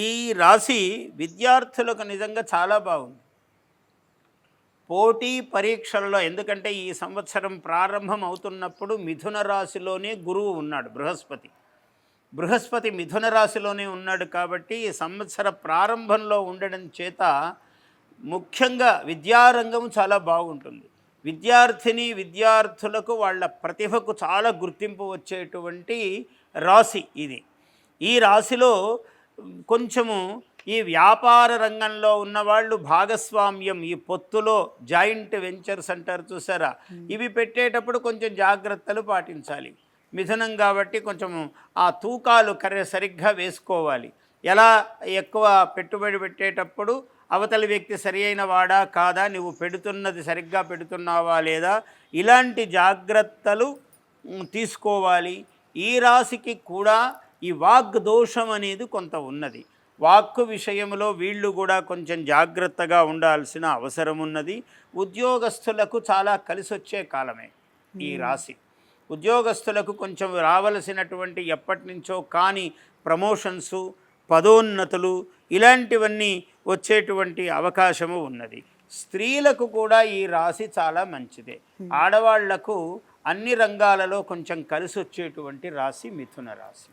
ఈ రాశి విద్యార్థులకు నిజంగా చాలా బాగుంది. పోటీ పరీక్షలలో ఎందుకంటే ఈ సంవత్సరం ప్రారంభం అవుతున్నప్పుడు మిథున రాశిలోనే గురువు ఉన్నాడు బృహస్పతి. బృహస్పతి మిథున రాశిలోనే ఉన్నాడు కాబట్టి ఈ సంవత్సర ప్రారంభంలో ఉండడం చేత ముఖ్యంగా విద్యారంగం చాలా బాగుంటుంది. విద్యార్థులకు వాళ్ళ ప్రతిభకు చాలా గుర్తింపు వచ్చేటువంటి రాశి ఇది. ఈ రాశిలో కొంచెము ఈ వ్యాపార రంగంలో ఉన్నవాళ్ళు భాగస్వామ్యం, ఈ పొత్తులో జాయింట్ వెంచర్స్ అంటారు చూసారా, ఇవి పెట్టేటప్పుడు కొంచెం జాగ్రత్తలు పాటించాలి. మిథునం కాబట్టి కొంచెము ఆ తూకాలు సరిగ్గా వేసుకోవాలి. ఎలా ఎక్కువ పెట్టుబడి పెట్టేటప్పుడు అవతలి వ్యక్తి సరి అయిన వాడా కాదా, నువ్వు పెడుతున్నది సరిగ్గా పెడుతున్నావా లేదా, ఇలాంటి జాగ్రత్తలు తీసుకోవాలి. ఈ రాశికి కూడా ఈ వాగ్దోషం అనేది కొంత ఉన్నది. వాక్కు విషయంలో వీళ్ళు కూడా కొంచెం జాగ్రత్తగా ఉండాల్సిన అవసరం ఉన్నది. ఉద్యోగస్తులకు చాలా కలిసొచ్చే కాలమే ఈ రాశి. ఉద్యోగస్తులకు కొంచెం రావలసినటువంటి ఎప్పటి నుంచో కానీ ప్రమోషన్సు, పదోన్నతులు ఇలాంటివన్నీ వచ్చేటువంటి అవకాశము ఉన్నది. స్త్రీలకు కూడా ఈ రాశి చాలా మంచిదే. ఆడవాళ్లకు అన్ని రంగాలలో కొంచెం కలిసి వచ్చేటువంటి రాశి మిథున రాశి.